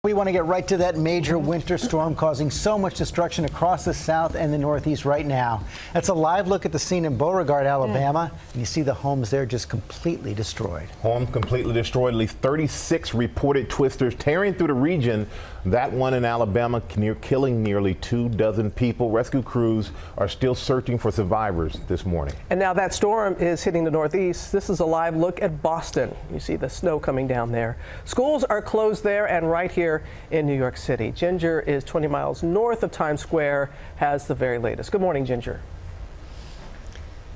We want to get right to that major winter storm causing so much destruction across the South and the Northeast right now. That's a live look at the scene in Beauregard, Alabama. And you see the homes there just completely destroyed. Homes completely destroyed. At least 36 reported twisters tearing through the region. That one in Alabama killing nearly 24 people. Rescue crews are still searching for survivors this morning. And now that storm is hitting the Northeast. This is a live look at Boston. You see the snow coming down there. Schools are closed there and right here in New York City. Ginger is 20 miles north of Times Square, has the very latest. Good morning, Ginger.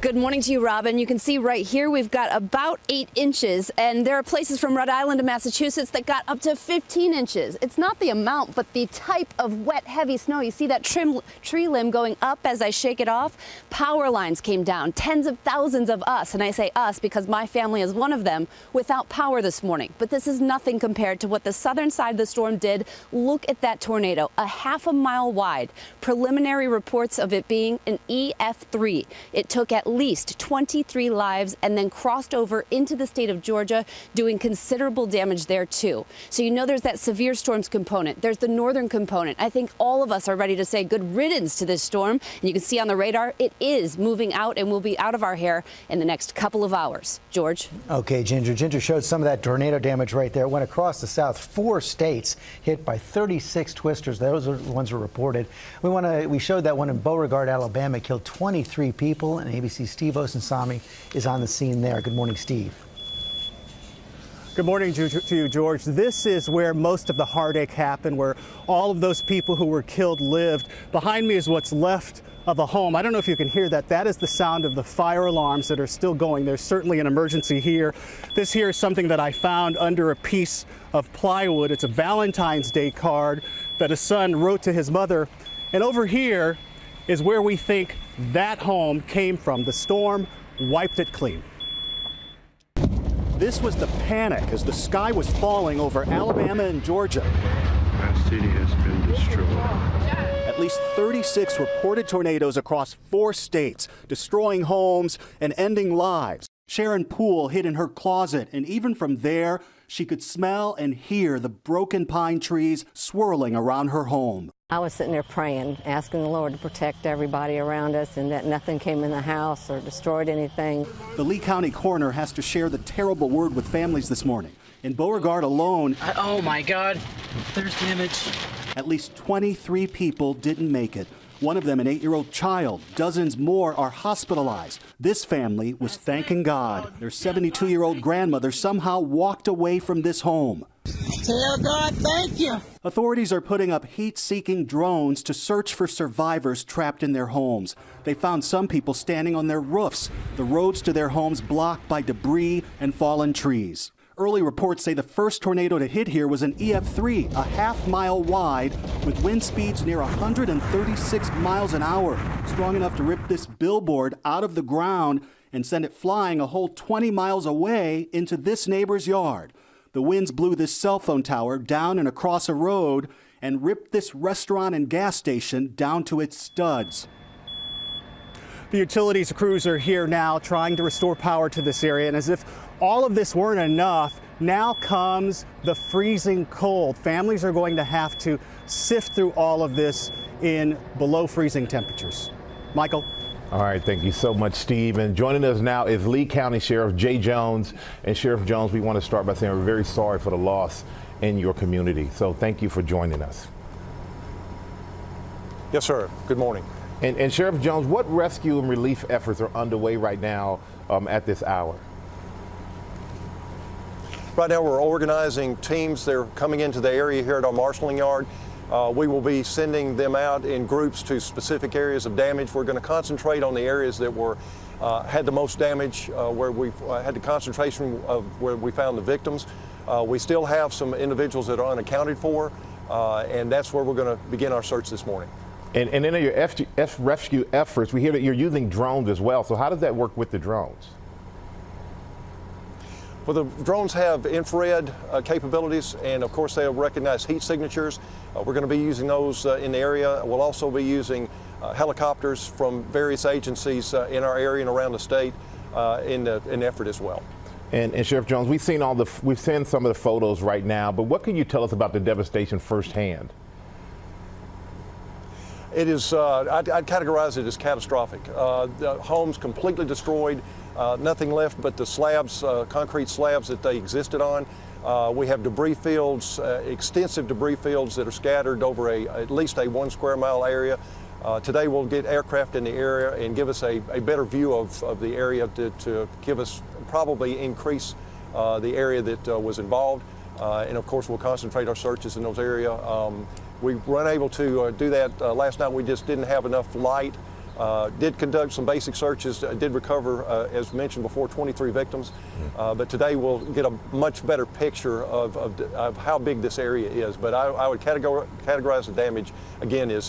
Good morning to you, Robin. You can see right here we've got about 8 inches, and there are places from Rhode Island to Massachusetts that got up to 15 inches. It's not the amount, but the type of wet, heavy snow. You see that tree limb going up as I shake it off? Power lines came down, tens of thousands of us, and I say us because my family is one of them, without power this morning. But this is nothing compared to what the southern side of the storm did. Look at that tornado, a half a mile wide. Preliminary reports of it being an EF3. It took at least 23 lives and then crossed over into the state of Georgia, doing considerable damage there too. So you know there's that severe storms component. There's the northern component. I think all of us are ready to say good riddance to this storm. And you can see on the radar, it is moving out and will be out of our hair in the next couple of hours. George? Okay, Ginger. Ginger showed some of that tornado damage right there. It went across the South. 4 states hit by 36 twisters. Those are the ones were reported. We showed that one in Beauregard, Alabama. It killed 23 people, and ABC's Steve Osunsami is on the scene there. Good morning, Steve. Good morning to you, George. This is where most of the heartache happened, where all of those people who were killed lived. Behind me is what's left of a home. I don't know if you can hear that. That is the sound of the fire alarms that are still going. There's certainly an emergency here. This here is something that I found under a piece of plywood. It's a Valentine's Day card that a son wrote to his mother. And over here is where we think that home came from. The storm wiped it clean. This was the panic as the sky was falling over Alabama and Georgia. That city has been destroyed. At least 36 reported tornadoes across 4 states, destroying homes and ending lives. Sharon Poole hid in her closet, and even from there, she could smell and hear the broken pine trees swirling around her home. I was sitting there praying, asking the Lord to protect everybody around us and that nothing came in the house or destroyed anything. The Lee County coroner has to share the terrible word with families this morning. In Beauregard alone, oh my God, there's damage. At least 23 people didn't make it. One of them, an 8-year-old child. Dozens more are hospitalized. This family was thanking God. Their 72-year-old grandmother somehow walked away from this home. Tell God thank you. Authorities are putting up heat-seeking drones to search for survivors trapped in their homes. They found some people standing on their roofs, the roads to their homes blocked by debris and fallen trees. Early reports say the first tornado to hit here was an EF3, a half-mile wide, with wind speeds near 136 miles an hour, strong enough to rip this billboard out of the ground and send it flying a whole 20 miles away into this neighbor's yard. The winds blew this cell phone tower down and across a road and ripped this restaurant and gas station down to its studs. The utilities crews are here now trying to restore power to this area, and as if all of this weren't enough, now comes the freezing cold. Families are going to have to sift through all of this in below freezing temperatures. Michael? All right, thank you so much, Steve. And joining us now is Lee County Sheriff Jay Jones. And Sheriff Jones, we want to start by saying we're very sorry for the loss in your community. So thank you for joining us. Yes, sir. Good morning. And Sheriff Jones, what rescue and relief efforts are underway right now at this hour? Right now we're organizing teams. They're coming into the area here at our marshaling yard. We will be sending them out in groups to specific areas of damage. We're going to concentrate on the areas that had the most damage, where we've had the concentration of where we found the victims. We still have some individuals that are unaccounted for, and that's where we're going to begin our search this morning. And in your rescue efforts, we hear that you're using drones as well. So how does that work with the drones? Well, the drones have infrared capabilities, and of course they'll recognize heat signatures. We're going to be using those in the area. We'll also be using helicopters from various agencies in our area and around the state in effort as well. And Sheriff Jones, we've seen some of the photos right now, but what can you tell us about the devastation firsthand? It is, I'd categorize it as catastrophic. The homes completely destroyed, nothing left but the slabs, concrete slabs that they existed on. We have debris fields, extensive debris fields that are scattered over at least a 1 square mile area. Today we'll get aircraft in the area and give us a better view of the area to give us, probably increase the area that was involved. And of course we'll concentrate our searches in those areas. We were unable to do that last night. We just didn't have enough light. Did conduct some basic searches, did recover, as mentioned before, 23 victims. But today we'll get a much better picture of how big this area is. But I would categorize the damage, again, is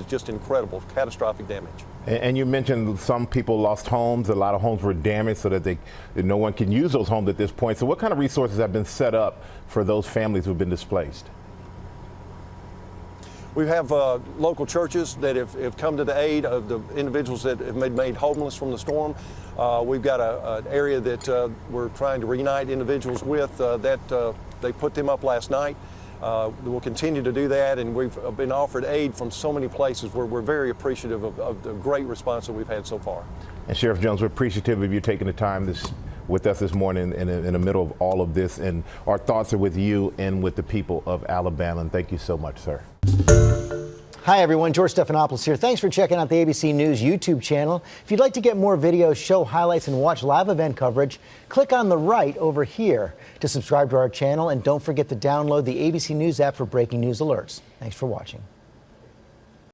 just incredible, catastrophic damage. And you mentioned some people lost homes. A lot of homes were damaged so that no one can use those homes at this point. So what kind of resources have been set up for those families who have been displaced? We have local churches that have come to the aid of the individuals that have been made homeless from the storm. We've got an area that we're trying to reunite individuals with that they put them up last night. We'll continue to do that, and we've been offered aid from so many places where we're very appreciative of the great response that we've had so far. And Sheriff Jones, we're appreciative of you taking the time with us this morning in the middle of all of this, and our thoughts are with you and with the people of Alabama. And thank you so much, sir. Hi, everyone. George Stephanopoulos here. Thanks for checking out the ABC News YouTube channel. If you'd like to get more videos, show highlights, and watch live event coverage, click on the right over here to subscribe to our channel. And don't forget to download the ABC News app for breaking news alerts. Thanks for watching.